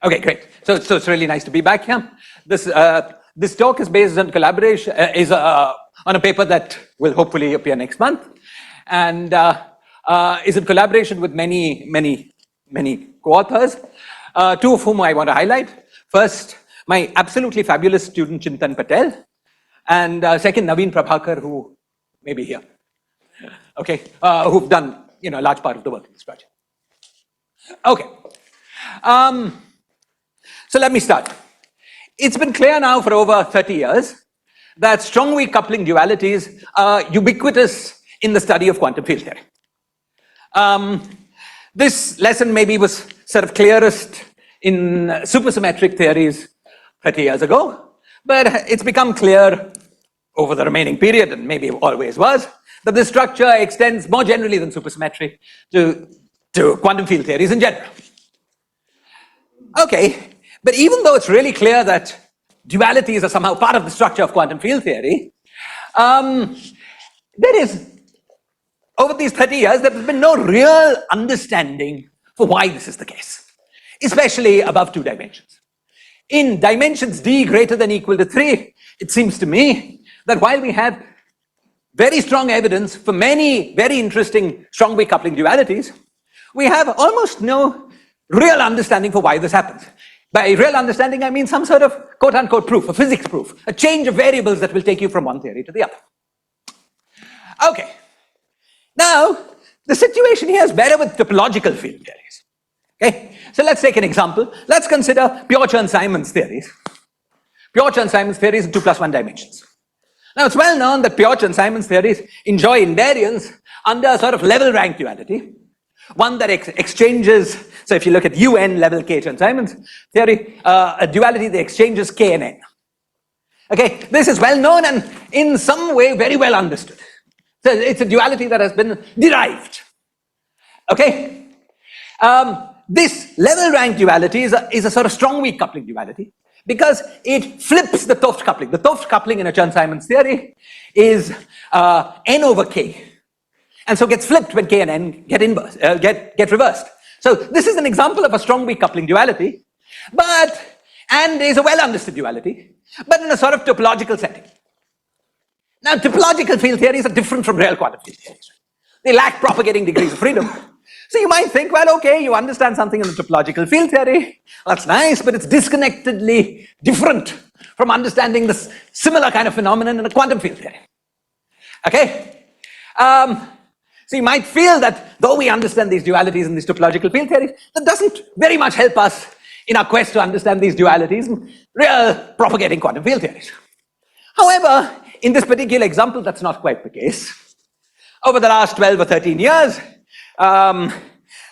Okay, great. So it's really nice to be back here. This talk is based on collaboration, on a paper that will hopefully appear next month, and is in collaboration with many co-authors, two of whom I want to highlight. First, my absolutely fabulous student Chintan Patel, and second, Naveen Prabhakar, who may be here. Okay, who've done a large part of the work in this project. Okay. So let me start. It's been clear now for over 30 years that strong-weak coupling dualities are ubiquitous in the study of quantum field theory. This lesson maybe was sort of clearest in supersymmetric theories 30 years ago, but it's become clear over the remaining period, and maybe always was, that this structure extends more generally than supersymmetry to quantum field theories in general. Okay. But even though it's really clear that dualities are somehow part of the structure of quantum field theory, there is, over these 30 years, there has been no real understanding for why this is the case, especially above 2 dimensions. In dimensions d greater than or equal to 3, it seems to me that while we have very strong evidence for many very interesting strong-weak coupling dualities, we have almost no real understanding for why this happens. By real understanding, I mean some sort of quote-unquote proof, a physics proof, a change of variables that will take you from one theory to the other. Okay. Now, the situation here is better with topological field theories. Okay? So let's take an example. Let's consider pure Chern-Simons theories. Pure Chern-Simons theories in 2 + 1 dimensions. Now, it's well known that pure Chern-Simons theories enjoy invariance under a sort of level rank duality. One that exchanges, so if you look at UN level K Chern-Simons theory, a duality that exchanges K and N. Okay, this is well known and in some way very well understood. So it's a duality that has been derived. Okay, this level rank duality is a sort of strong-weak coupling duality because it flips the 't Hooft coupling. The 't Hooft coupling in a Chern-Simons theory is N over K. And so gets flipped when K and N get reversed. So this is an example of a strong-weak coupling duality, and is a well-understood duality, but in a sort of topological setting. Now, topological field theories are different from real quantum field theories. They lack propagating degrees of freedom. So you might think, well, okay, you understand something in the topological field theory, that's nice, but it's disconnectedly different from understanding this similar kind of phenomenon in a quantum field theory. Okay? So you might feel that though we understand these dualities in these topological field theories, that doesn't very much help us in our quest to understand these dualities in real propagating quantum field theories. However, in this particular example, that's not quite the case. Over the last 12 or 13 years,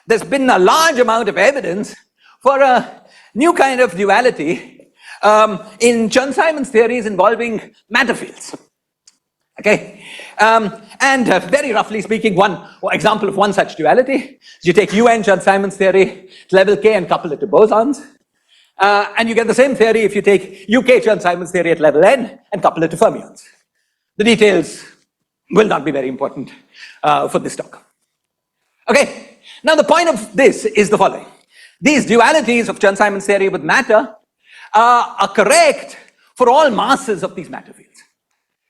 there's been a large amount of evidence for a new kind of duality in Chern-Simons theories involving matter fields. Okay, and very roughly speaking, one example of one such duality is you take UN Chern-Simons theory to level K and couple it to bosons, and you get the same theory if you take UK Chern-Simons theory at level N and couple it to fermions. The details will not be very important for this talk. Okay, now the point of this is the following. These dualities of Chern-Simons theory with matter are correct for all masses of these matter fields.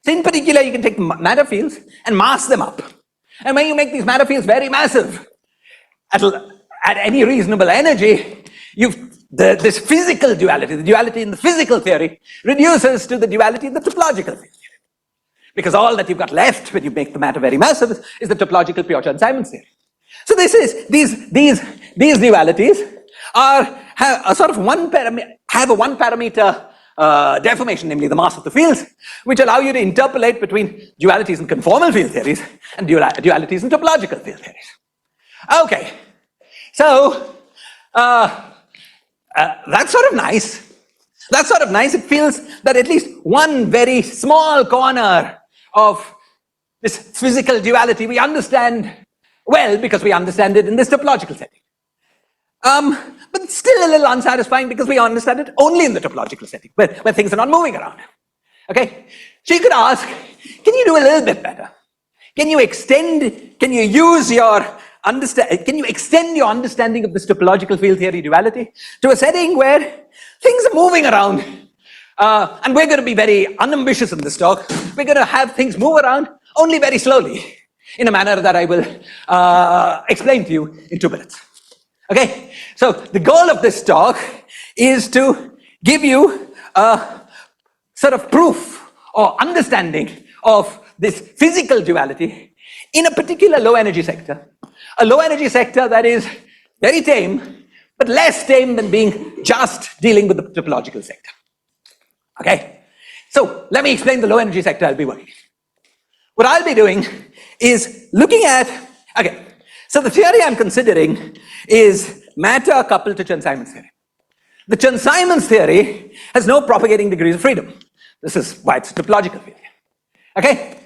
So in particular, you can take matter fields and mass them up. And when you make these matter fields very massive, at any reasonable energy, this physical duality, the duality in the physical theory, reduces to the duality in the topological theory. Because all that you've got left when you make the matter very massive is the topological pure Chern-Simons theory. So these dualities have a sort of one parameter deformation, namely the mass of the fields, which allow you to interpolate between dualities in conformal field theories and dualities in topological field theories. Okay, so that's sort of nice. That's sort of nice. It feels that at least one very small corner of this physical duality we understand well because we understand it in this topological setting. But it's still a little unsatisfying because we understand it only in the topological setting, where things are not moving around. Okay? So you could ask, can you do a little bit better? Can you use your can you extend your understanding of this topological field theory duality to a setting where things are moving around? And we're going to be very unambitious in this talk. We're going to have things move around only very slowly in a manner that I will explain to you in 2 minutes. Okay, so the goal of this talk is to give you a sort of proof or understanding of this physical duality in a particular low energy sector. A low energy sector that is very tame, but less tame than being just dealing with the topological sector. Okay, so let me explain the low energy sector I'll be working in. What I'll be doing is looking at, okay, so the theory I'm considering is matter coupled to Chern-Simons theory. The Chern-Simons theory has no propagating degrees of freedom. This is why it's a topological theory. Okay?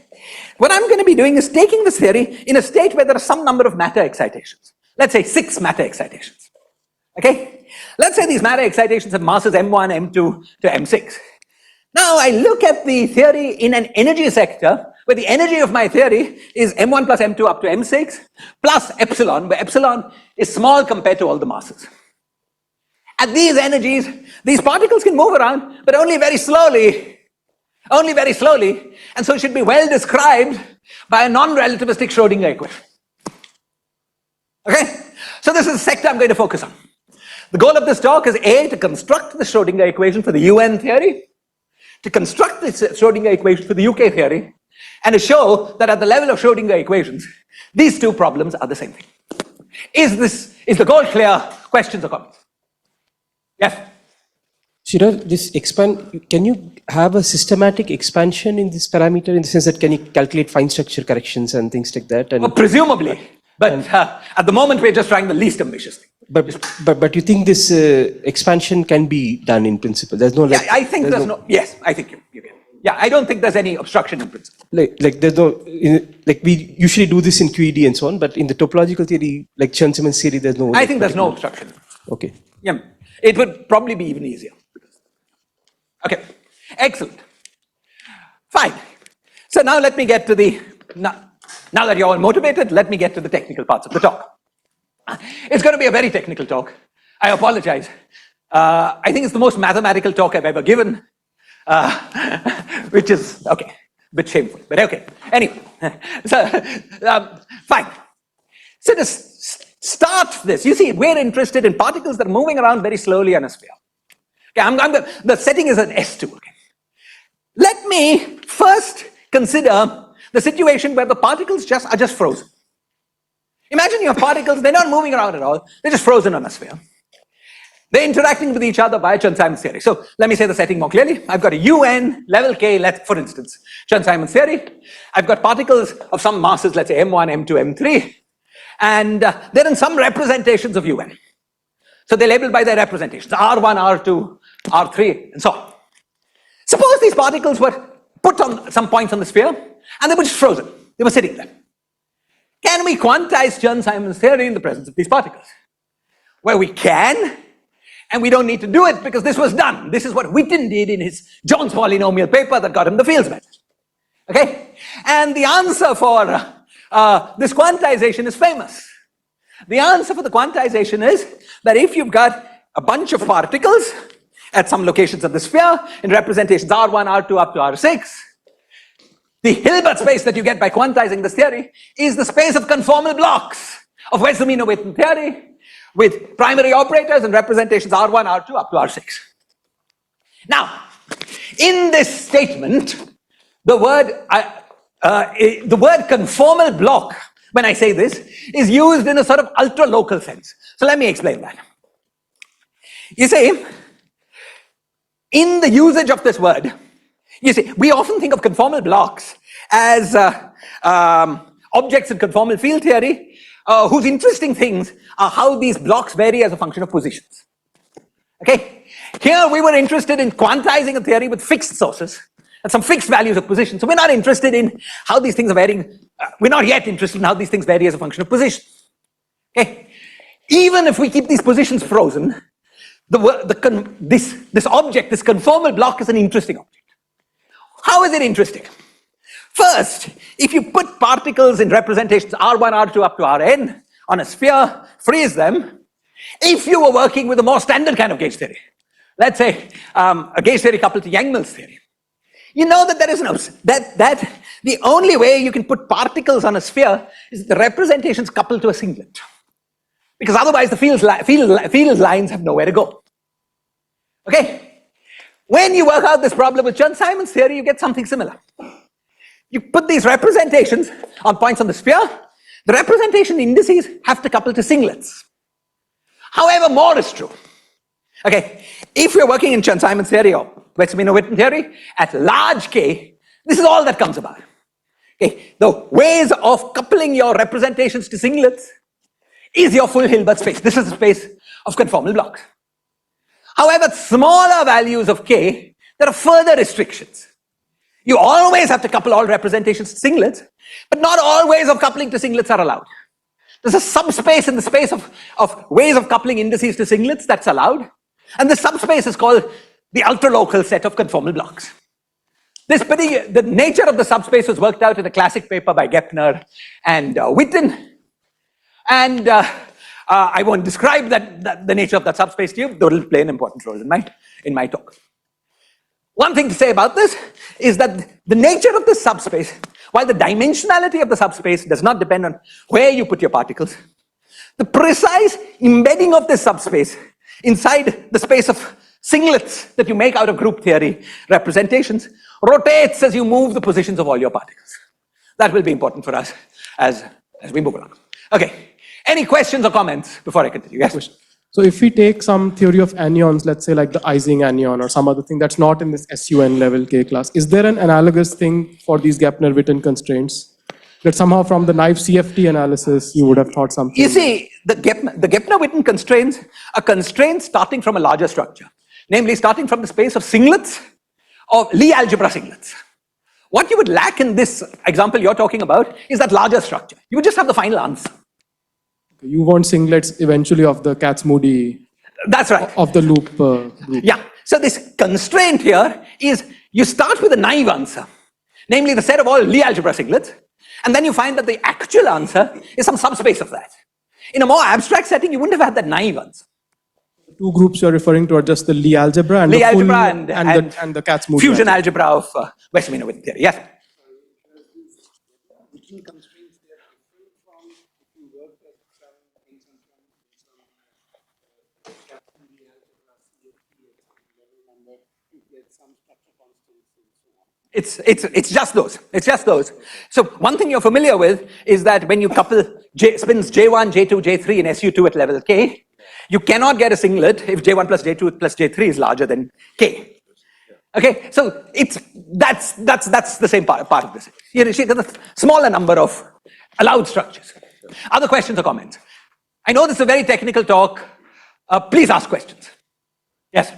What I'm going to be doing is taking this theory in a state where there are some number of matter excitations. Let's say 6 matter excitations. Okay? Let's say these matter excitations have masses m1, m2 to m6. Now I look at the theory in an energy sector where the energy of my theory is m1 plus m2 up to m6 plus epsilon, where epsilon is small compared to all the masses. At these energies, these particles can move around, but only very slowly, and so it should be well described by a non-relativistic Schrodinger equation. Okay? So this is the sector I'm going to focus on. The goal of this talk is A, to construct the Schrodinger equation for the UN theory, to construct the Schrodinger equation for the UK theory, and to show that at the level of Schrodinger equations, these 2 problems are the same thing. Is the goal clear? Questions or comments? Yes? Shiraz, can you have a systematic expansion in this parameter in the sense that can you calculate fine structure corrections and things like that? And, well, presumably, but at the moment we're just trying the least ambitious thing. But you think this expansion can be done in principle? There's no. Yeah, I think there's no. Yes, I think you can. Yeah, I don't think there's any obstruction in principle. Like there's no, like we usually do this in QED and so on, but in the topological theory, like Chern-Simons theory, there's no. I think there's no obstruction. Okay. Yeah, it would probably be even easier. Okay, excellent. Fine. So now let me get to the, now that you're all motivated, let me get to the technical parts of the talk. It's going to be a very technical talk. I apologize. I think it's the most mathematical talk I've ever given, which is, okay, a bit shameful, but okay. Anyway, so, fine. So to start this, you see, we're interested in particles that are moving around very slowly on a sphere. Okay, the setting is an S2. Okay. Let me first consider the situation where the particles are just frozen. Imagine you have particles, they're not moving around at all, they're just frozen on a sphere. They're interacting with each other by Chern-Simons theory. So let me say the setting more clearly. I've got a UN, level K, for instance, Chern-Simons theory. I've got particles of some masses, let's say M1, M2, M3, and they're in some representations of UN. So they're labeled by their representations, R1, R2, R3, and so on. Suppose these particles were put on some points on the sphere, and they were just frozen. They were sitting there. Can we quantize Chern-Simons theory in the presence of these particles? Well, we can, and we don't need to do it because this was done. This is what Witten did in his Jones polynomial paper that got him the Fields method. Okay? And the answer for this quantization is famous. The answer for the quantization is that if you've got a bunch of particles at some locations of the sphere in representations R1, R2 up to R6, the Hilbert space that you get by quantizing this theory is the space of conformal blocks of Wess-Zumino-Witten theory with primary operators and representations R1, R2 up to R6. Now, in this statement, the word conformal block, when I say this, is used in a sort of ultra-local sense. So let me explain that. You see, in the usage of this word, you see, we often think of conformal blocks as objects in conformal field theory, whose interesting things are how these blocks vary as a function of positions. Okay? Here we were interested in quantizing a theory with fixed sources and some fixed values of position. So we're not interested in how these things are varying. We're not yet interested in how these things vary as a function of position. Okay? Even if we keep these positions frozen, this object, this conformal block, is an interesting object. How is it interesting? First, if you put particles in representations R1, R2 up to Rn on a sphere, freeze them. If you were working with a more standard kind of gauge theory, let's say a gauge theory coupled to Yang-Mills theory, you know that there is no, that the only way you can put particles on a sphere is the representations coupled to a singlet. Because otherwise the field lines have nowhere to go. Okay? When you work out this problem with Chern-Simons theory, you get something similar. You put these representations on points on the sphere, the representation indices have to couple to singlets. However, more is true. Okay, if you're working in Chern-Simons theory or Wetzmino-Witten theory, at large K, this is all that comes about. Okay, the ways of coupling your representations to singlets is your full Hilbert space. This is the space of conformal blocks. However, at smaller values of K, there are further restrictions. You always have to couple all representations to singlets, but not all ways of coupling to singlets are allowed. There's a subspace in the space of ways of coupling indices to singlets that's allowed, and the subspace is called the ultralocal set of conformal blocks. The nature of the subspace was worked out in a classic paper by Gepner and Witten, and I won't describe the nature of that subspace to you, though it will play an important role in my talk. One thing to say about this is that the nature of the subspace, while the dimensionality of the subspace does not depend on where you put your particles, the precise embedding of this subspace inside the space of singlets that you make out of group theory representations rotates as you move the positions of all your particles. That will be important for us as we move along. Okay, any questions or comments before I continue? Yes? So if we take some theory of anyons, let's say like the Ising anyon or some other thing that's not in this SUN level K class, is there an analogous thing for these Gepner-Witten constraints? That somehow from the naive CFT analysis, you would have thought something. You see, the Gepner-Witten constraints are constraints starting from a larger structure, namely starting from the space of singlets or Lie algebra singlets. What you would lack in this example you're talking about is that larger structure. You would just have the final answer. You want singlets eventually of the Katz-Moody. That's right. Of the loop group. Yeah. So this constraint here is you start with a naive answer, namely the set of all Lie algebra singlets, and then you find that the actual answer is some subspace of that. In a more abstract setting, you wouldn't have had that naive answer. The two groups you're referring to are just the Lie algebra and Lie the full algebra and the Katz-Moody fusion algebra of Wetzmino-Witten theory. Yes. It's just those. It's just those. So one thing you're familiar with is that when you couple spins J1, J2, J3 in SU2 at level K, you cannot get a singlet if J1 plus J2 plus J3 is larger than K. Okay, so that's the same part of this. You see, there's a smaller number of allowed structures. Other questions or comments? I know this is a very technical talk. Please ask questions. Yes.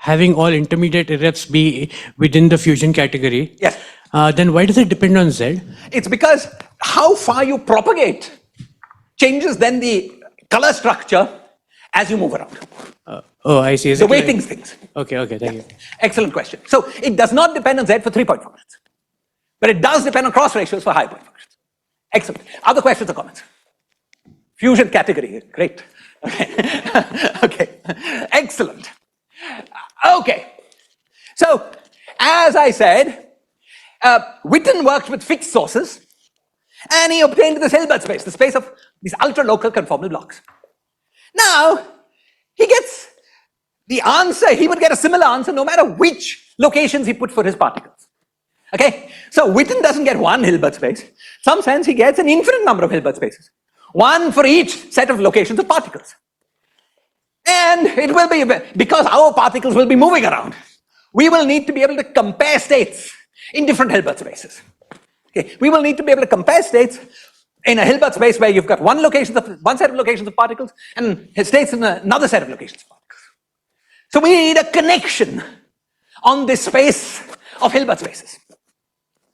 Having all intermediate irreps be within the fusion category, yes. Then why does it depend on Z? It's because how far you propagate changes then the color structure as you move around. Oh, I see. The weighting things. Okay, thank you. Excellent question. So it does not depend on Z for 3-point functions, but it does depend on cross ratios for high-point functions. Excellent. Other questions or comments? Fusion category, great. Okay, okay, excellent. Okay, so as I said, Witten worked with fixed sources and he obtained this Hilbert space, the space of these ultra-local conformal blocks. Now, he gets the answer, he would get a similar answer no matter which locations he put for his particles. Okay, so Witten doesn't get one Hilbert space. In some sense, he gets an infinite number of Hilbert spaces, one for each set of locations of particles. And it will be, because our particles will be moving around, we will need to be able to compare states in different Hilbert spaces. Okay, we will need to be able to compare states in a Hilbert space where you've got one set of locations of particles and states in another set of locations of particles. So we need a connection on this space of Hilbert spaces.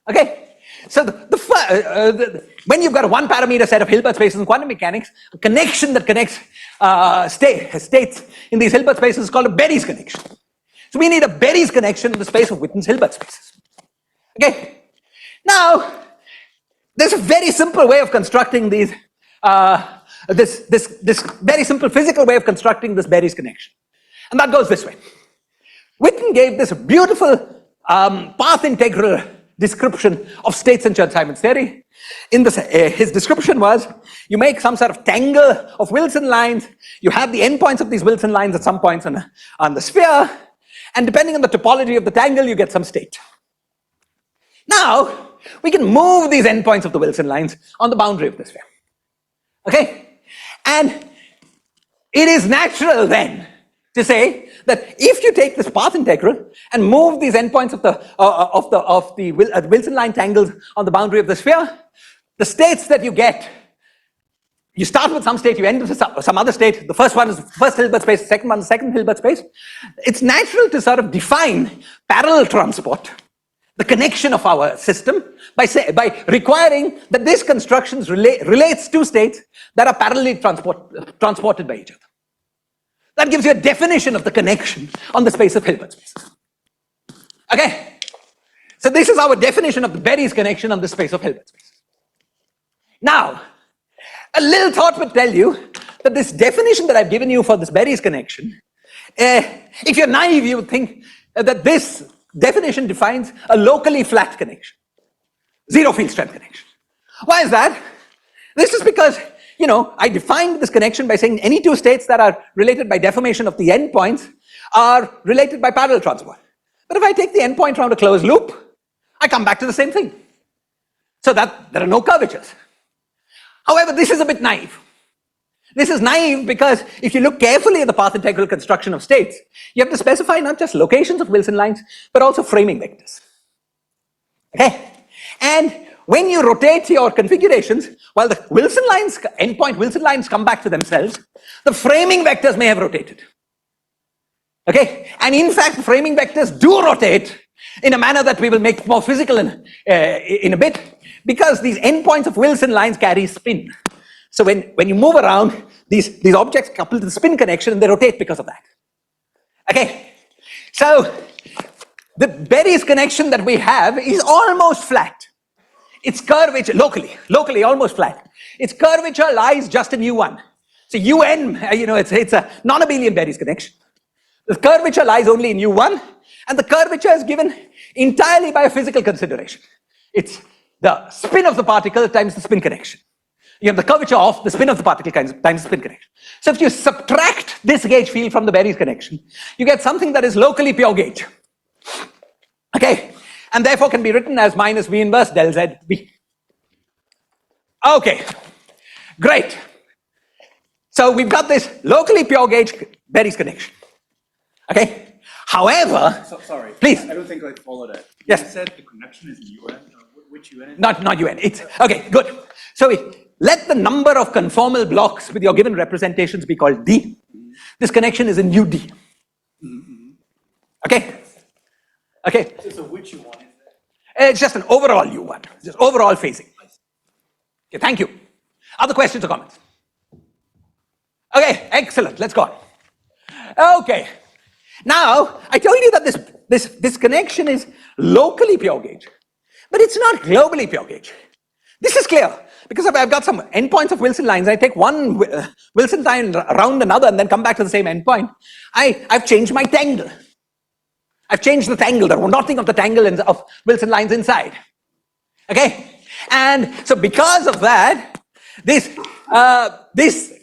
Okay, so when you've got a one parameter set of Hilbert spaces in quantum mechanics, a connection that connects states in these Hilbert spaces is called a Berry's connection. So we need a Berry's connection in the space of Witten's Hilbert spaces. Okay. Now, there's a very simple way of constructing these, this very simple physical way of constructing this Berry's connection. And that goes this way. Witten gave this beautiful path integral description of states in Chern-Simons theory. In this, his description was, you make some sort of tangle of Wilson lines, you have the endpoints of these Wilson lines at some points on the sphere, and depending on the topology of the tangle, you get some state. Now, we can move these endpoints of the Wilson lines on the boundary of the sphere. Okay? And it is natural then to say that if you take this path integral and move these endpoints of the Wilson line tangles on the boundary of the sphere, the states that you get, you start with some state, you end with some other state. The first one is the first Hilbert space, the second one is the second Hilbert space. It's natural to sort of define parallel transport, the connection of our system, by requiring that this construction relates to states that are parallelly transported by each other. That gives you a definition of the connection on the space of Hilbert spaces. Okay? So this is our definition of the Berry's connection on the space of Hilbert spaces. Now, a little thought would tell you that this definition that I've given you for this Berry's connection, if you're naive, you would think that this definition defines a locally flat connection, zero field strength connection. Why is that? This is because, you know, I defined this connection by saying any two states that are related by deformation of the endpoints are related by parallel transport. But if I take the endpoint around a closed loop, I come back to the same thing. So that there are no curvatures. However, this is a bit naive. This is naive because if you look carefully at the path integral construction of states, you have to specify not just locations of Wilson lines, but also framing vectors. Okay? And when you rotate your configurations, while the Wilson lines, endpoint Wilson lines come back to themselves, the framing vectors may have rotated. Okay? And in fact, framing vectors do rotate in a manner that we will make more physical in a bit, because these endpoints of Wilson lines carry spin. So when you move around, these objects couple to the spin connection and they rotate because of that. Okay? So the Berry's connection that we have is almost flat. Its curvature, locally almost flat. Its curvature lies just in U1. So UN, it's a non-abelian Berry's connection. The curvature lies only in U1, and the curvature is given entirely by a physical consideration. It's the spin of the particle times the spin connection. You have the curvature of the spin of the particle times the spin connection. So if you subtract this gauge field from the Berry's connection, you get something that is locally pure gauge. Okay? And therefore can be written as minus V inverse del Z B. Okay, great. So we've got this locally pure gauge Berry's connection. Okay? However, sorry, please. I don't think I followed it. Yes. You said the connection is UN. Which UN is it? Not UN. It's okay, good. So let the number of conformal blocks with your given representations be called D. This connection is in UD. Okay? Okay? So which U1 is it? It's just an overall U1, just overall phasing. Okay, thank you. Other questions or comments? Okay, excellent. Let's go on. Okay. Now, I told you that this connection is locally pure gauge, but it's not globally pure gauge. This is clear because I've got some endpoints of Wilson lines. I take one Wilson line around another and then come back to the same endpoint. I've changed my tangle. I've changed the tangle, the knotting of the tangle of Wilson lines inside. Okay? And so because of that, this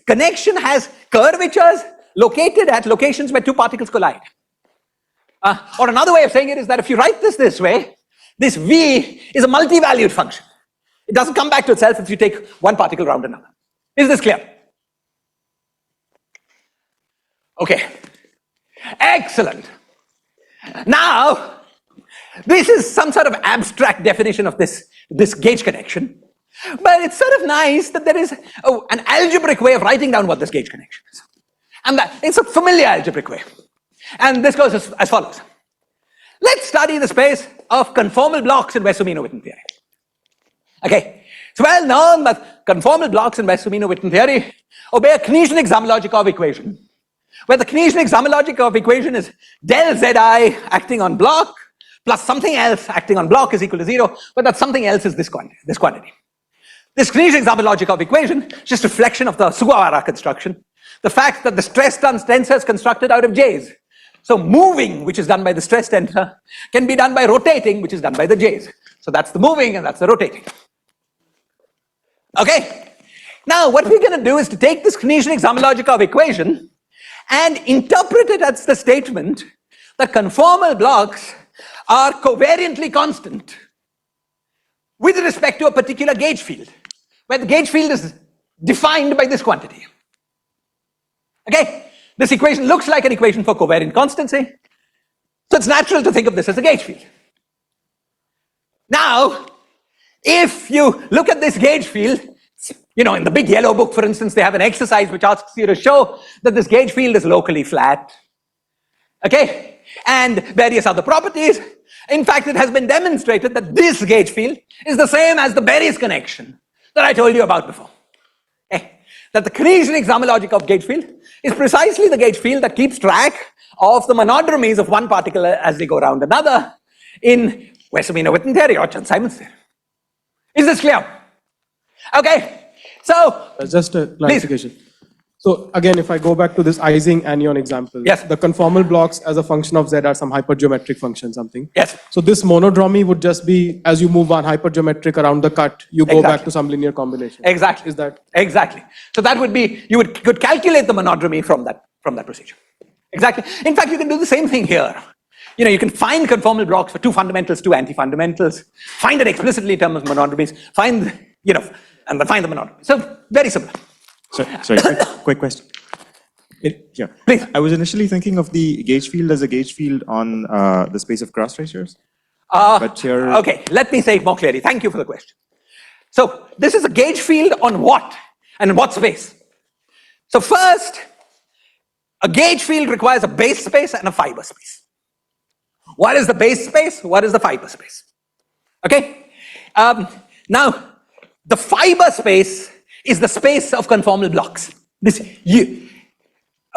connection has curvatures located at locations where two particles collide. Or another way of saying it is that if you write this way, this V is a multi-valued function. It doesn't come back to itself if you take one particle around another. Is this clear? Okay. Excellent. Now, this is some sort of abstract definition of this gauge connection, but it's sort of nice that there is an algebraic way of writing down what this gauge connection is. And that it's a familiar algebraic way. And this goes as follows. Let's study the space of conformal blocks in Wess-Zumino-Witten theory. Okay, it's well known that conformal blocks in Wess-Zumino-Witten theory obey a Knizhnik-Zamolodchikov equation, where the Knizhnik-Zamolodchikov equation is del Zi acting on block plus something else acting on block is equal to 0, but that something else is this quantity. This Canesian Zamolodchikov equation is just a reflection of the Sugawara construction, the fact that the stress tensor is constructed out of J's. So moving, which is done by the stress tensor, can be done by rotating, which is done by the J's. So that's the moving and that's the rotating. Okay? Now what we're going to do is to take this Canesian Zamolodchikov equation and interpret it as the statement that conformal blocks are covariantly constant with respect to a particular gauge field, where the gauge field is defined by this quantity. Okay? This equation looks like an equation for covariant constancy, so it's natural to think of this as a gauge field. Now, if you look at this gauge field, you know, in the big yellow book, for instance, they have an exercise which asks you to show that this gauge field is locally flat. Okay? And various other properties. In fact, it has been demonstrated that this gauge field is the same as the Berry's connection that I told you about before. Okay? That the Canesian Zamolodchikov gauge field is precisely the gauge field that keeps track of the monodromies of one particle as they go around another in Westerminer-Witten theory or Chern-Simons theory. Is this clear? Okay, so just a clarification. Please. So again, if I go back to this Ising anion example, yes, the conformal blocks as a function of Z are some hypergeometric function, something. Yes. So this monodromy would just be as you move one hypergeometric around the cut, you go back to some linear combination. Exactly. Is that exactly? So that would be you could calculate the monodromy from that procedure. Exactly. In fact, you can do the same thing here. You know, you can find conformal blocks for two fundamentals, two anti-fundamentals, find it explicitly in terms of monodromies, find, you know, and then find the monodromy. So very similar. Sorry, quick question. Yeah, please. I was initially thinking of the gauge field as a gauge field on the space of cross ratios. But here... Okay, let me say it more clearly. Thank you for the question. So this is a gauge field on what and in what space? So first, a gauge field requires a base space and a fiber space. What is the base space? What is the fiber space? Okay. Now, the fiber space is the space of conformal blocks.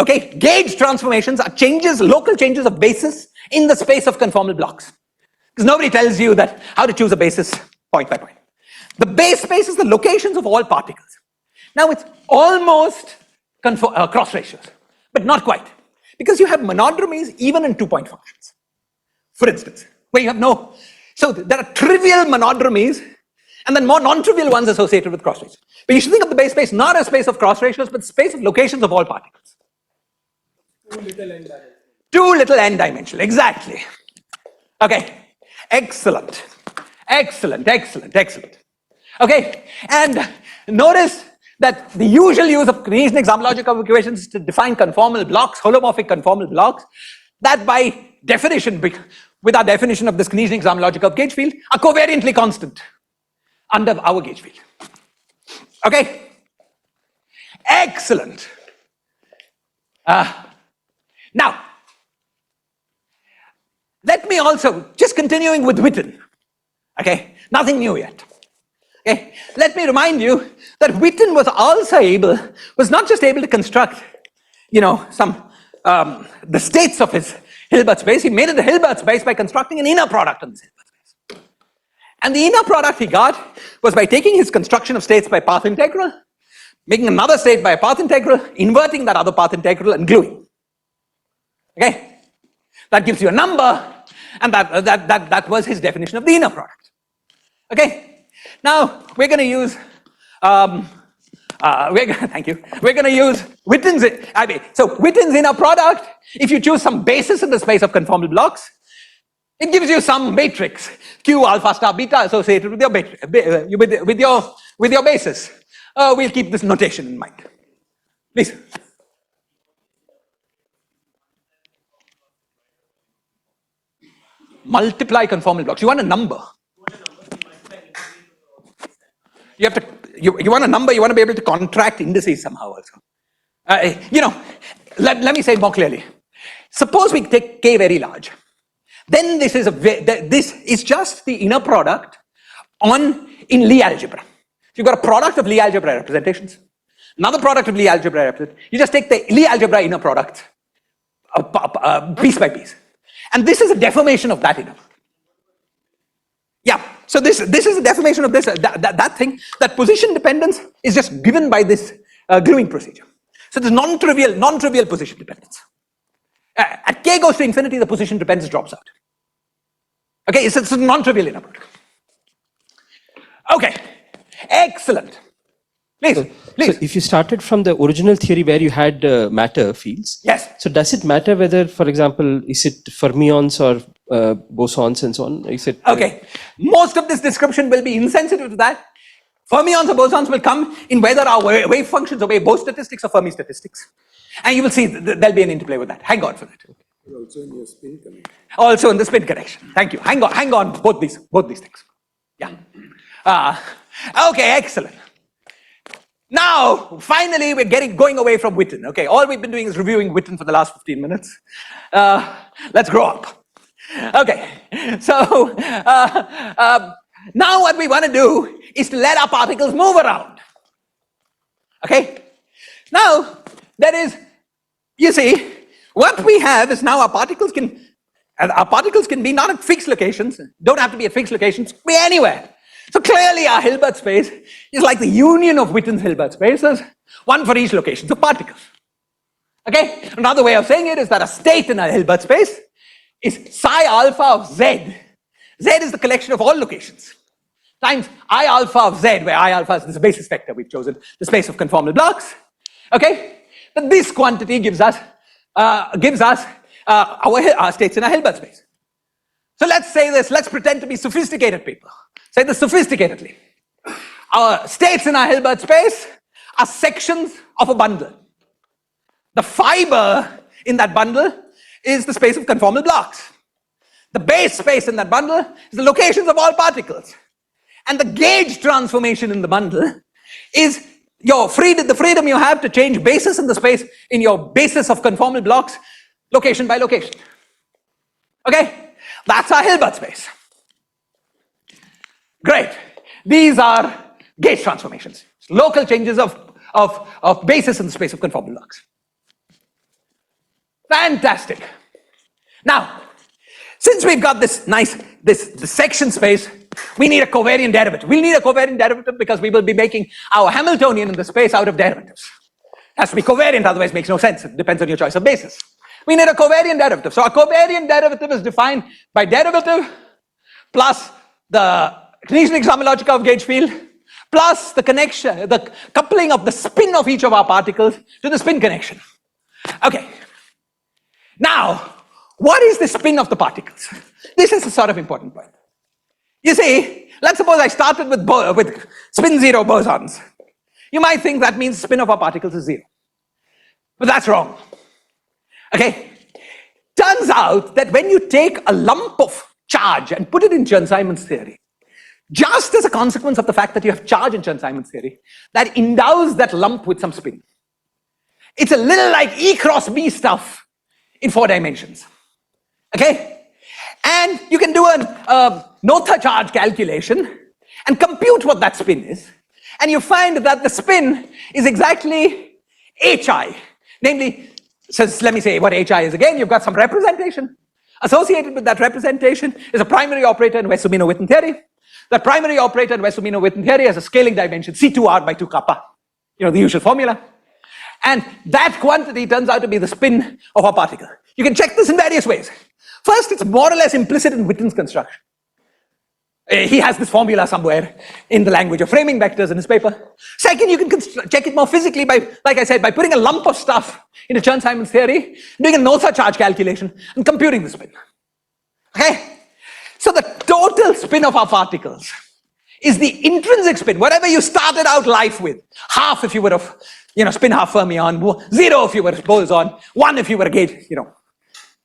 Okay, gauge transformations are changes, local changes of basis in the space of conformal blocks. Because nobody tells you that how to choose a basis point by point. The base space is the locations of all particles. Now it's almost cross ratios, but not quite. Because you have monodromies even in 2-point functions. For instance, where you have no, so there are trivial monodromies and then more non-trivial ones associated with cross ratios. But you should think of the base space not as space of cross ratios, but space of locations of all particles. Too little n dimensional, exactly. Okay, excellent, excellent, excellent, excellent. Okay, and notice that the usual use of Canesian Zamolodchikov equations is to define conformal blocks, holomorphic conformal blocks, that by definition, with our definition of this Canesian Zamolodchikov gauge field, are covariantly constant under our gauge field. Okay? Excellent. Now, let me also, just continuing with Witten, okay, nothing new yet. Okay, let me remind you that Witten was not just able to construct, you know, the states of his Hilbert space, he made it the Hilbert space by constructing an inner product on this Hilbert space. And the inner product he got was by taking his construction of states by path integral, making another state by a path integral, inverting that other path integral and gluing. Okay? That gives you a number, and that was his definition of the inner product. Okay? Now, we're going to use, thank you, we're going to use Witten's, so Witten's inner product, if you choose some basis in the space of conformal blocks, it gives you some matrix, Q alpha star beta associated with your basis. We'll keep this notation in mind. Please. Multiply conformal blocks. You want a number. You have to. You want a number. You want to be able to contract indices somehow also. You know, let me say it more clearly. Suppose we take K very large. Then this is just the inner product in Lie algebra. You've got a product of Lie algebra representations, another product of Lie algebra representations. You just take the Lie algebra inner product piece by piece. And this is a deformation of that inner product. So this is a deformation of this, that thing, that position dependence is just given by this gluing procedure. So there's non-trivial position dependence. At k goes to infinity, the position dependence drops out. Okay, it's non-trivial in a particle. Okay, excellent. Please. So if you started from the original theory where you had matter fields, yes. So does it matter whether, for example, is it fermions or bosons and so on? Is it? Okay, most of this description will be insensitive to that. Fermions or bosons will come in whether our wave functions obey Bose statistics or Fermi statistics. And you will see there'll be an interplay with that. Hang on for that. Also in your spin connection. Also in the spin connection. Thank you. Hang on, both these things. Yeah. Okay, excellent. Now, finally, we're going away from Witten. Okay, all we've been doing is reviewing Witten for the last 15 minutes. Let's grow up. Okay, so now what we want to do is to let our particles move around. Okay, now that is, you see, what we have is now our particles can be not at fixed locations, don't have to be at fixed locations, be anywhere. So clearly our Hilbert space is like the union of Witten's Hilbert spaces, one for each location of particles. Okay, another way of saying it is that a state in a Hilbert space is psi alpha of z. Z is the collection of all locations, times I alpha of z, where I alpha is this basis vector we've chosen, the space of conformal blocks. Okay, but this quantity gives us our states in a Hilbert space. So let's say this, let's pretend to be sophisticated people. Say this sophisticatedly. Our states in our Hilbert space are sections of a bundle. The fiber in that bundle is the space of conformal blocks. The base space in that bundle is the locations of all particles. And the gauge transformation in the bundle is the freedom you have to change basis in the space in your basis of conformal blocks, location by location. Okay? That's our Hilbert space. Great. These are gauge transformations, local changes of basis in the space of conformal blocks. Fantastic. Now, since we've got this section space, we need a covariant derivative. We'll need a covariant derivative because we will be making our Hamiltonian in the space out of derivatives. It has to be covariant, otherwise it makes no sense. It depends on your choice of basis. We need a covariant derivative. So a covariant derivative is defined by derivative plus the Canesian examologica of gauge field plus the connection, the coupling of the spin of each of our particles to the spin connection. Okay. Now, what is the spin of the particles? This is a sort of important point. You see, let's suppose I started with spin 0 bosons. You might think that means spin of our particles is 0. But that's wrong. Okay? Turns out that when you take a lump of charge and put it in Chern-Simons theory, just as a consequence of the fact that you have charge in Chern-Simons theory, that endows that lump with some spin. It's a little like E cross B stuff in 4 dimensions. Okay? And you can do a Noether charge calculation and compute what that spin is. And you find that the spin is exactly HI. Namely, since let me say what HI is again, you've got some representation. Associated with that representation is a primary operator in Wess-Zumino-Witten theory. That primary operator in Wess-Zumino-Witten theory has a scaling dimension C2R by 2 kappa. You know, the usual formula. And that quantity turns out to be the spin of our particle. You can check this in various ways. First, it's more or less implicit in Witten's construction. He has this formula somewhere in the language of framing vectors in his paper. Second, you can check it more physically by, like I said, by putting a lump of stuff into Chern-Simons theory, doing a Noether charge calculation, and computing the spin. Okay? So the total spin of our particles is the intrinsic spin, whatever you started out life with. Half if you were a spin half fermion, 0 if you were a boson, 1 if you were a gauge,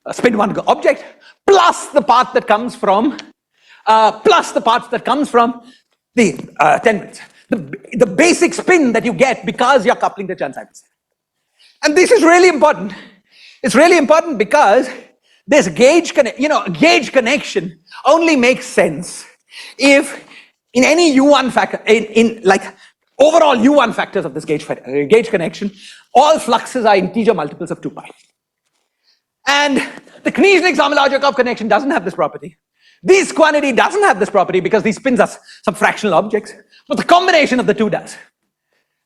a spin 1 object, plus the part that comes from the 10 minutes. The basic spin that you get because you're coupling the Chern-Simons. And this is really important. It's really important because this gauge connection only makes sense if in any U1 factor, in like overall U1 factors of this gauge connection, all fluxes are integer multiples of 2 pi. And the Canesian examologica of connection doesn't have this property. This quantity doesn't have this property because these spins are some fractional objects, but the combination of the two does.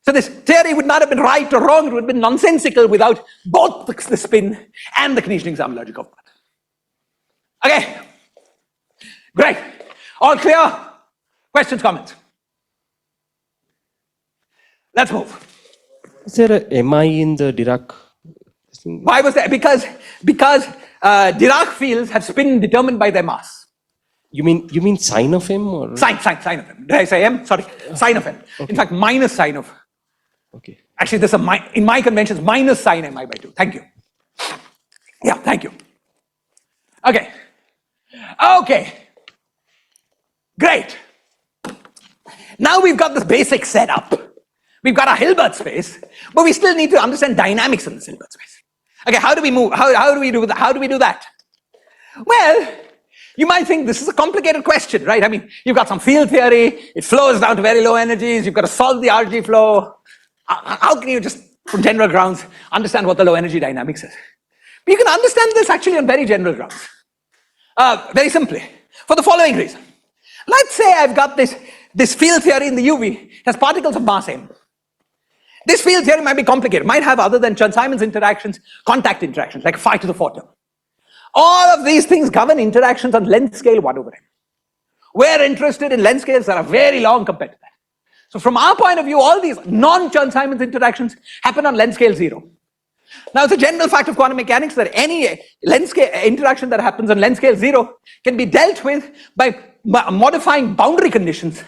So this theory would not have been right or wrong, it would have been nonsensical without both the spin and the conditioning sum logic of that. Okay, great. All clear? Questions, comments? Let's move. Is there a MI in the Dirac? Why was that? Because Dirac fields have spin determined by their mass. You mean sign of M or? Sign of M. Did I say M? Sorry, sign of M. Okay. In fact, minus sign of. Okay. Actually, there's in my conventions, minus sine mi by 2. Thank you. Yeah, thank you. Okay. Okay. Great. Now we've got this basic setup. We've got a Hilbert space, but we still need to understand dynamics in this Hilbert space. Okay, how do we move? How do we do that? How do we do that? Well, you might think this is a complicated question, right? I mean, you've got some field theory, it flows down to very low energies, you've got to solve the RG flow. How can you just, from general grounds, understand what the low energy dynamics is? But you can understand this actually on very general grounds. Very simply, for the following reason. Let's say I've got this field theory in the UV, it has particles of mass m. This field theory might be complicated, might have other than Chern-Simons interactions, contact interactions, like phi to the 4 term. All of these things govern interactions on length scale 1 over m. We're interested in length scales that are very long compared to that. So from our point of view, all these non-Chern-Simons interactions happen on length scale 0. Now, it's a general fact of quantum mechanics that any length scale interaction that happens on length scale 0 can be dealt with by modifying boundary conditions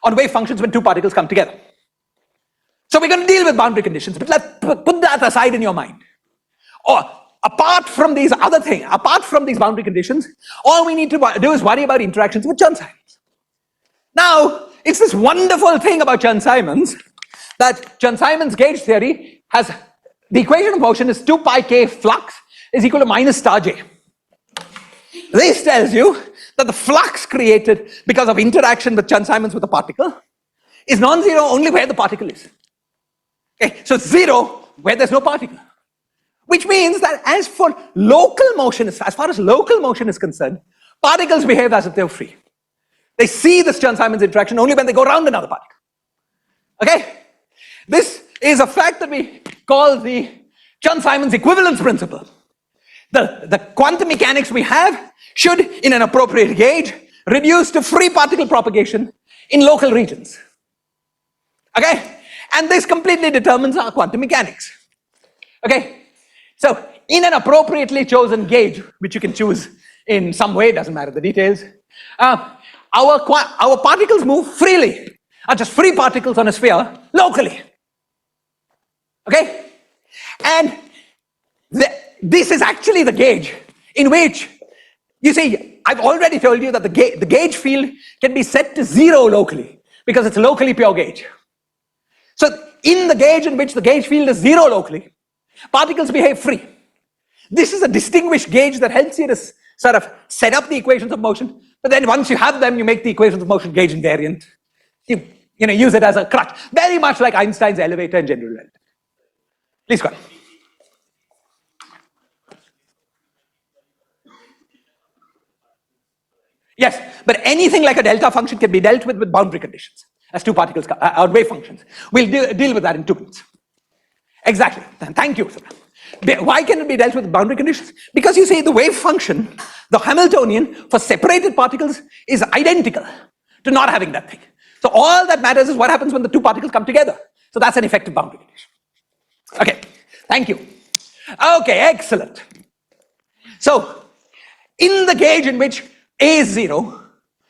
on wave functions when two particles come together. So we're going to deal with boundary conditions, but let's put that aside in your mind. Or apart from these other things, apart from these boundary conditions, all we need to do is worry about interactions with Chern-Simons. Now, it's this wonderful thing about Chern-Simons that Chern-Simons gauge theory has the equation of motion is 2 pi k flux is equal to minus star j. This tells you that the flux created because of interaction with Chern-Simons with a particle is non-zero only where the particle is. Okay, so it's 0 where there's no particle. Which means that as for local motion, as far as local motion is concerned, particles behave as if they're free. They see this Chern-Simons interaction only when they go around another particle. Okay? This is a fact that we call the Chern-Simons equivalence principle. The quantum mechanics we have should, in an appropriate gauge, reduce to free particle propagation in local regions. Okay? And this completely determines our quantum mechanics. Okay? So, in an appropriately chosen gauge, which you can choose in some way, doesn't matter the details, our particles move freely, are just free particles on a sphere locally. Okay? And this is actually the gauge in which, you see, I've already told you that the gauge field can be set to 0 locally because it's a locally pure gauge. So, in the gauge in which the gauge field is 0 locally, particles behave free. This is a distinguished gauge that helps you to sort of set up the equations of motion, but then once you have them, you make the equations of motion gauge invariant. You use it as a crutch, very much like Einstein's elevator in general relativity. Please go on. Yes, but anything like a delta function can be dealt with boundary conditions as two particles or wave functions. We'll deal with that in 2 minutes. Exactly. Thank you, Suvrat. Why can it be dealt with boundary conditions? Because you see the wave function, the Hamiltonian for separated particles is identical to not having that thing. So all that matters is what happens when the two particles come together. So that's an effective boundary condition. Okay, thank you. Okay, excellent. So in the gauge in which A is 0,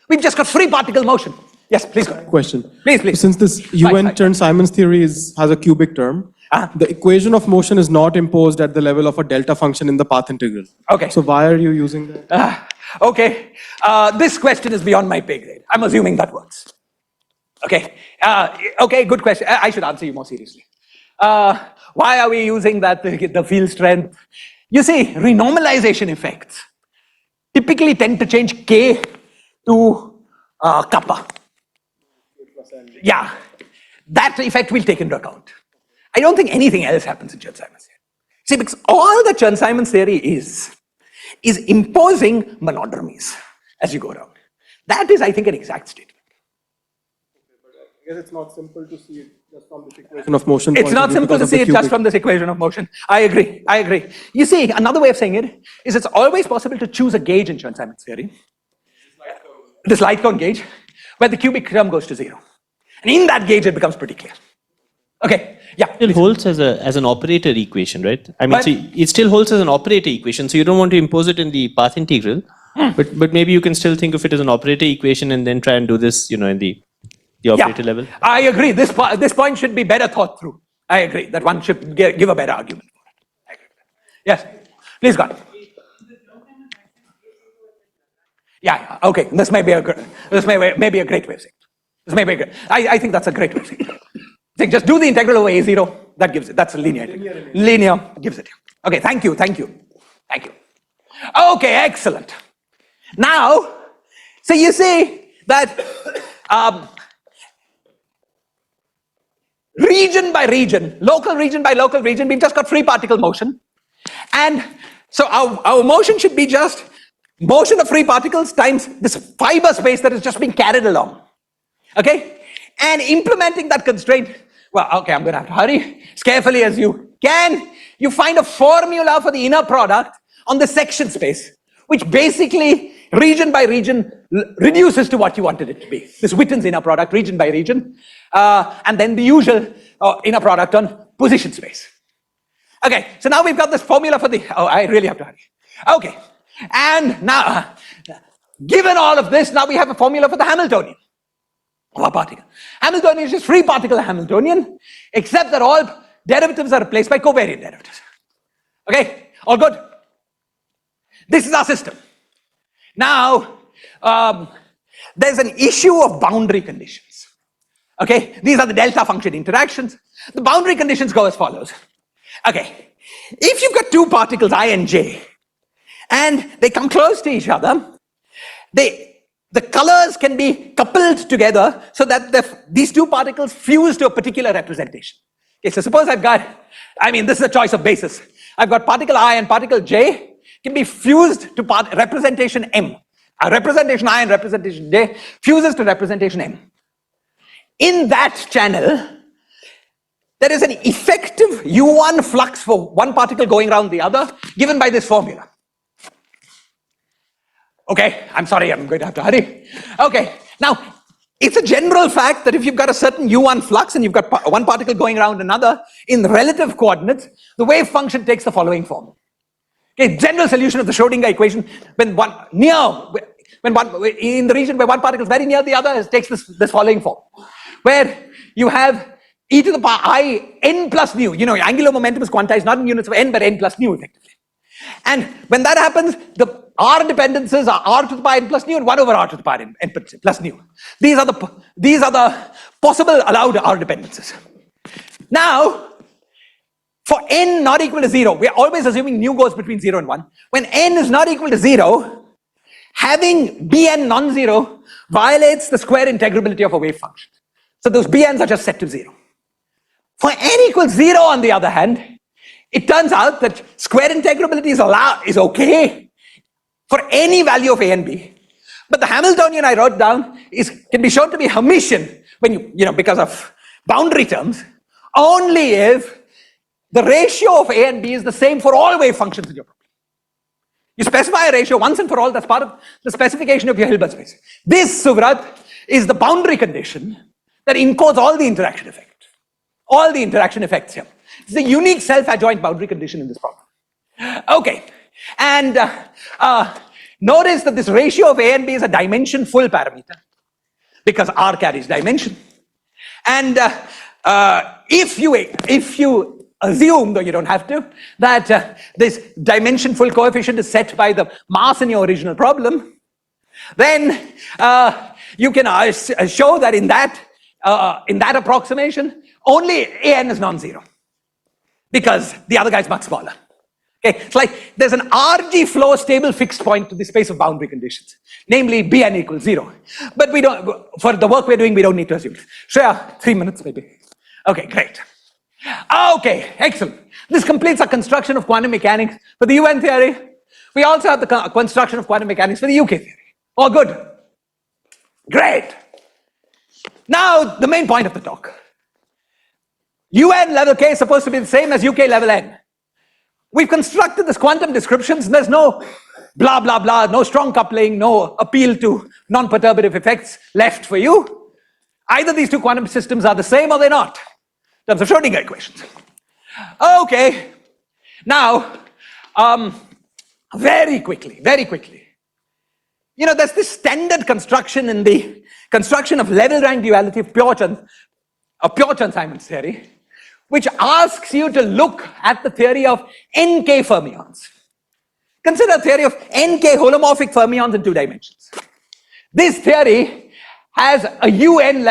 we've just got free particle motion. Yes, please go ahead. Question. Please. Since this UN Chern-Simons theory has a cubic term, the equation of motion is not imposed at the level of a delta function in the path integral. Okay. So why are you using that? Okay. This question is beyond my pay grade. I'm assuming that works. Okay. Okay, good question. I should answer you more seriously. Why are we using that, the field strength? You see, renormalization effects typically tend to change K to kappa. Yeah, that effect we'll take into account. I don't think anything else happens in Chern-Simons theory. See, because all the Chern-Simons theory is imposing monodromies. as you go around. That is, I think, an exact statement. I guess it's not simple to see it just from this equation of motion. It's not simple to see it just from this equation of motion. I agree. You see, another way of saying it is it's always possible to choose a gauge in Schoenstein's theory, this light cone gauge, where the cubic term goes to 0. And in that gauge, it becomes pretty clear. Okay, yeah. It holds as an operator equation, right? I mean, But- so it still holds as an operator equation, so you don't want to impose it in the path integral, but maybe you can still think of it as an operator equation and then try and do this, in the operator level. I agree. This point should be better thought through. I agree that one should give a better argument for it. I agree with that. Yes, please go on. Yeah. Okay. This may be a great way of saying it. This may be great. I think that's a great way of saying it. Think just do the integral over A0. That gives it. That's a linear. Linear gives it. Okay. Thank you. Okay. Excellent. Now, so you see that. Region by region, local region by local region, we've just got free particle motion. And so our motion should be just motion of free particles times this fiber space that is just being carried along. Okay? And implementing that constraint, well, okay, I'm going to have to hurry as carefully as you can. You find a formula for the inner product on the section space, which basically region by region reduces to what you wanted it to be. This Witten's inner product, region by region, and then the usual inner product on position space. Okay, so now we've got this formula for the, I really have to hurry. Okay, and now, given all of this, now we have a formula for the Hamiltonian of a particle. Hamiltonian is just free particle Hamiltonian, except that all derivatives are replaced by covariant derivatives. Okay, all good? This is our system. Now, there's an issue of boundary conditions. Okay, these are the delta function interactions. The boundary conditions go as follows. Okay, if you've got two particles I and j, and they come close to each other, the colors can be coupled together so that these two particles fuse to a particular representation. Okay, so suppose this is a choice of basis. I've got particle I and particle j can be fused to representation M. A representation I and representation j fuses to representation M. In that channel, there is an effective U1 flux for one particle going around the other, given by this formula. Okay, I'm sorry, I'm going to have to hurry. Okay, now, it's a general fact that if you've got a certain U1 flux and you've got one particle going around another in relative coordinates, the wave function takes the following form. Okay, general solution of the Schrodinger equation in the region where one particle is very near the other, takes this following form, where you have e to the power I n plus nu. Angular momentum is quantized not in units of n but n plus nu effectively. And when that happens, the r dependencies are r to the power n plus nu and 1 over r to the power n plus nu. These are the possible allowed r dependencies. Now, for n not equal to 0, we are always assuming nu goes between 0 and 1. When n is not equal to 0, having bn non-zero violates the square integrability of a wave function. So those bn's are just set to 0. For n equals 0, on the other hand, it turns out that square integrability is okay for any value of a and b. But the Hamiltonian I wrote down can be shown to be Hermitian when because of boundary terms, only if the ratio of a and b is the same for all wave functions in your problem. You specify a ratio once and for all, that's part of the specification of your Hilbert space. This, Suvrat, is the boundary condition that encodes all the interaction effects. All the interaction effects here. It's a unique self-adjoint boundary condition in this problem. Okay, and notice that this ratio of a and b is a dimension full parameter because r carries dimension. And if you assume, though you don't have to, that this dimension full coefficient is set by the mass in your original problem, then you can show that in that approximation, only an is non-zero because the other guy is much smaller. Okay, it's like there's an RG flow stable fixed point to the space of boundary conditions, namely Bn equals 0. But we don't, for the work we're doing, we don't need to assume. So yeah, 3 minutes maybe. Okay, great. Okay, excellent. This completes our construction of quantum mechanics for the UN theory. We also have the construction of quantum mechanics for the UK theory. All good? Great. Now, the main point of the talk. UN level K is supposed to be the same as UK level N. We've constructed this quantum descriptions, and there's no blah, blah, blah, no strong coupling, no appeal to non-perturbative effects left for you. Either these two quantum systems are the same or they're not, in terms of Schrodinger equations. Okay. Now, very quickly, you know, there's this standard construction in the construction of level rank duality of pure Chern-Simons theory, which asks you to look at the theory of NK fermions. Consider a theory of NK holomorphic fermions in 2 dimensions. This theory has a UNK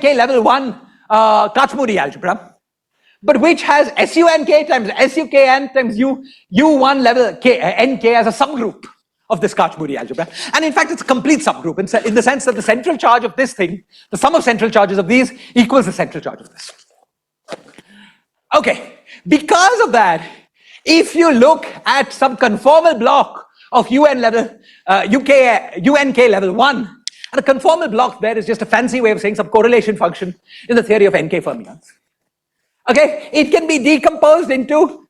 level 1 Kac-Moody algebra, but which has SUNK times SUKN times U1 level NK as a subgroup of this Kac-Moody algebra. And in fact, it's a complete subgroup in the sense that the central charge of this thing, the sum of central charges of these equals the central charge of this. Okay, because of that, if you look at some conformal block of UNK level 1, and a conformal block there is just a fancy way of saying some correlation function in the theory of NK fermions. Okay, it can be decomposed into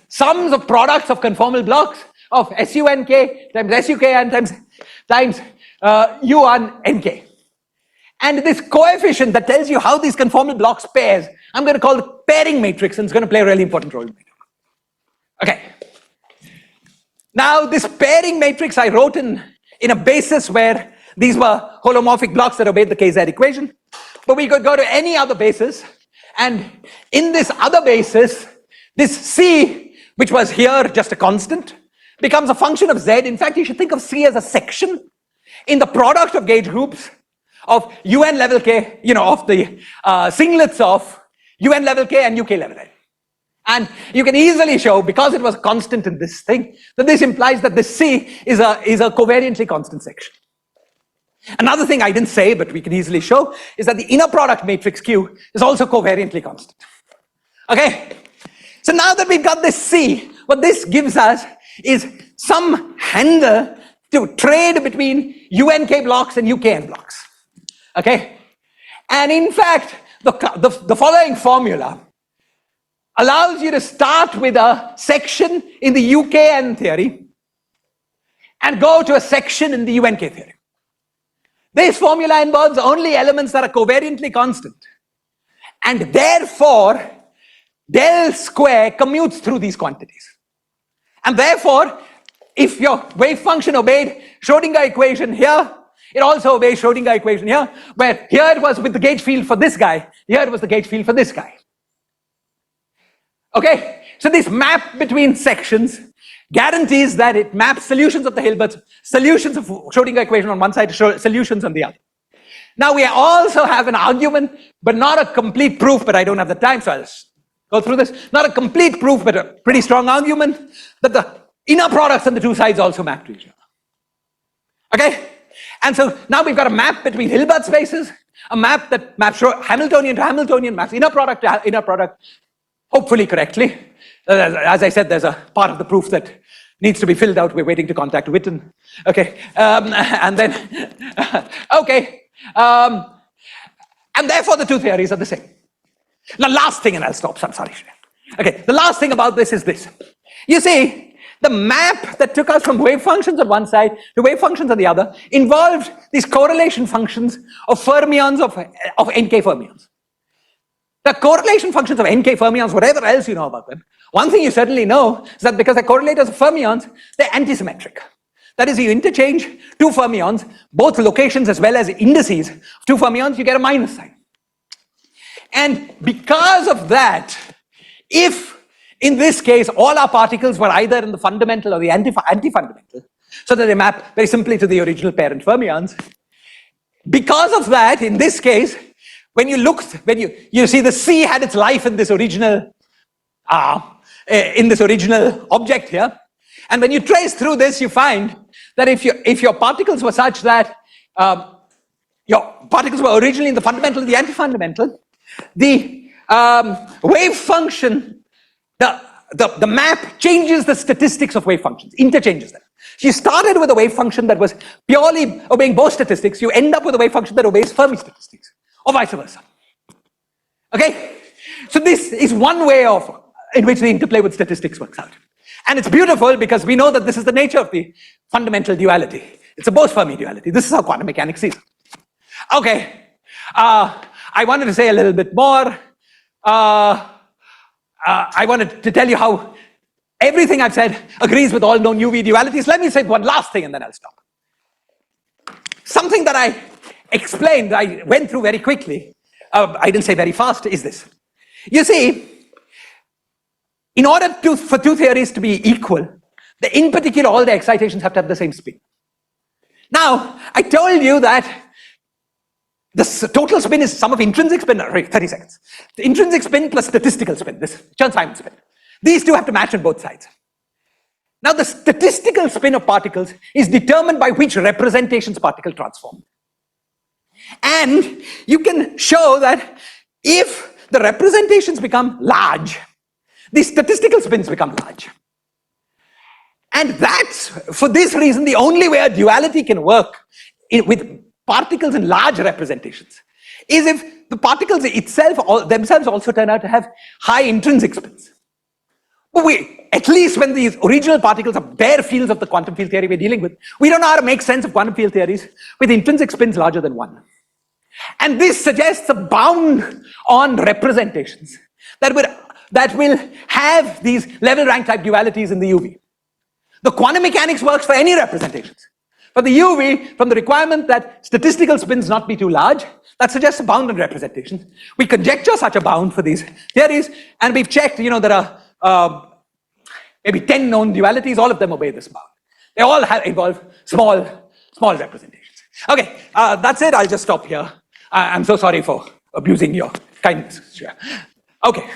sums of products of conformal blocks of SUNK times SUKN times U1 NK. And this coefficient that tells you how these conformal blocks pairs, I'm going to call the pairing matrix, and it's going to play a really important role in my talk. Okay. Now, this pairing matrix I wrote in a basis where these were holomorphic blocks that obeyed the KZ equation, but we could go to any other basis, and in this other basis, this C, which was here just a constant, becomes a function of Z. In fact, you should think of C as a section in the product of gauge groups of UN level K, you know, of the singlets of UN level K and UK level N. And you can easily show, because it was constant in this thing, that this implies that this C is a covariantly constant section. Another thing I didn't say, but we can easily show, is that the inner product matrix Q is also covariantly constant. Okay? So now that we've got this C, what this gives us is some handle to trade between UNK blocks and UKN blocks. Okay? And in fact, the following formula allows you to start with a section in the UKN theory and go to a section in the UNK theory. This formula involves only elements that are covariantly constant, and therefore del square commutes through these quantities. And therefore, if your wave function obeyed Schrodinger equation here, it also obeys Schrodinger equation here, where here it was with the gauge field for this guy, here it was the gauge field for this guy. Okay, so this map between sections guarantees that it maps solutions of the Hilberts, solutions of Schrodinger equation on one side to solutions on the other. Now we also have an argument, but not a complete proof, but I don't have the time, so I'll just go through this. Not a complete proof, but a pretty strong argument that the inner products on the two sides also map to each other. Okay? And so now we've got a map between Hilbert spaces, a map that maps Hamiltonian to Hamiltonian, maps inner product to inner product, hopefully correctly. As I said, there's a part of the proof that needs to be filled out. We're waiting to contact Witten. Okay, and then, okay, and therefore the two theories are the same. Now, last thing, and I'll stop. I'm sorry. Okay, the last thing about this is this. You see, the map that took us from wave functions on one side to wave functions on the other involved these correlation functions of fermions of NK fermions. The correlation functions of NK fermions, whatever else you know about them, one thing you certainly know is that because they're correlators of fermions, they're antisymmetric. That is, you interchange two fermions, both locations as well as indices of two fermions, you get a minus sign. And because of that, if in this case all our particles were either in the fundamental or the anti-fundamental, so that they map very simply to the original parent fermions, because of that, in this case, when you look, you see the C had its life in this original object here, and when you trace through this, you find that if your particles were such that your particles were originally in the fundamental and the anti-fundamental, the wave function, the map changes the statistics of wave functions, interchanges them. You started with a wave function that was purely obeying Bose statistics, you end up with a wave function that obeys Fermi statistics, or vice versa. Okay? So this is one way in which the interplay with statistics works out. And it's beautiful because we know that this is the nature of the fundamental duality. It's a Bose-Fermi duality. This is how quantum mechanics is. Okay. I wanted to say a little bit more. I wanted to tell you how everything I've said agrees with all known UV dualities. Let me say one last thing and then I'll stop. Something that I explained, I went through very quickly, I didn't say very fast, is this. You see, in order for two theories to be equal, in particular all the excitations have to have the same spin. Now, I told you that the total spin is sum of intrinsic spin, 30 seconds. The intrinsic spin plus statistical spin, this Chern-Simons spin. These two have to match on both sides. Now the statistical spin of particles is determined by which representations particle transform. And you can show that if the representations become large, the statistical spins become large. And that's, for this reason, the only way a duality can work with particles in large representations is if the particles themselves also turn out to have high intrinsic spins. But at least when these original particles are bare fields of the quantum field theory we're dealing with, we don't know how to make sense of quantum field theories with intrinsic spins larger than 1. And this suggests a bound on representations that will have these level rank type dualities in the UV. The quantum mechanics works for any representations. For the UV, from the requirement that statistical spins not be too large, that suggests a bound on representations. We conjecture such a bound for these theories, and we've checked, there are maybe 10 known dualities, all of them obey this bound. They all involve small representations. Okay, that's it, I'll just stop here. I'm so sorry for abusing your kindness. Okay.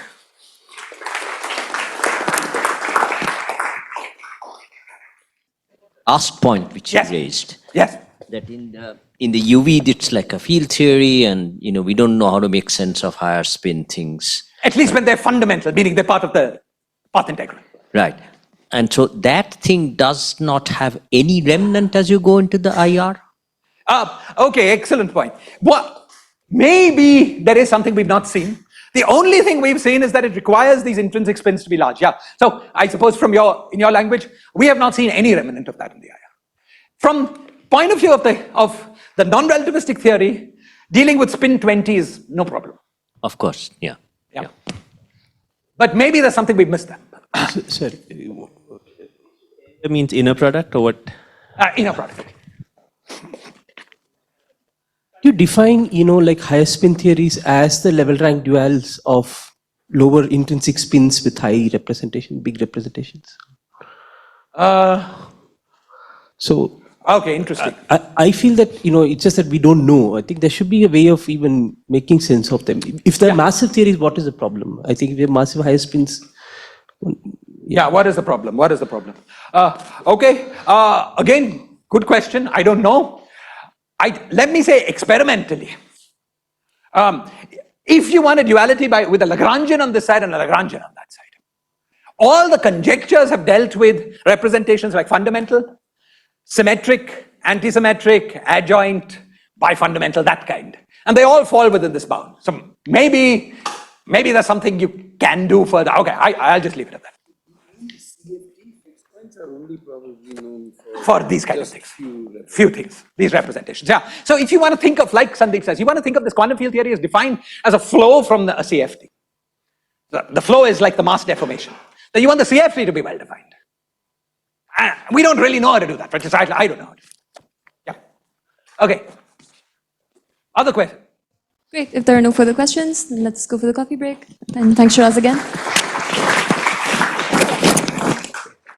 Last point which Yes. you raised. Yes. That in the UV it's like a field theory, and we don't know how to make sense of higher spin things. At least when they're fundamental, meaning they're part of the path integral. Right. And so that thing does not have any remnant as you go into the IR? Okay, excellent point. Well, maybe there is something we've not seen. The only thing we've seen is that it requires these intrinsic spins to be large. Yeah. So I suppose in your language, we have not seen any remnant of that in the IR. From point of view of the non-relativistic theory, dealing with spin 20 is no problem. Of course, yeah. Yeah. But maybe there's something we've missed there. Sorry. It means inner product or what? Inner product. You define, like higher spin theories as the level rank duals of lower intrinsic spins with high representation, big representations. So Okay, interesting. I feel that, it's just that we don't know. I think there should be a way of even making sense of them. If they're massive theories, what is the problem? I think if we have massive higher spins. Yeah, what is the problem? What is the problem? Okay, again, good question. I don't know. Let me say experimentally. If you want a duality with a Lagrangian on this side and a Lagrangian on that side, all the conjectures have dealt with representations like fundamental, symmetric, antisymmetric, adjoint, bifundamental, that kind. And they all fall within this bound. So maybe there's something you can do further. Okay, I'll just leave it at that. Are only probably known For these kind of just things. Few things, these representations. Yeah. So if you want to think of, like Sandip says, you want to think of this quantum field theory as defined as a flow from a CFT. The flow is like the mass deformation. Then you want the CFT to be well defined. We don't really know how to do that, but I don't know how to do that. Yeah. Okay. Other questions? Great. If there are no further questions, then let's go for the coffee break. And thanks, Shiraz, again.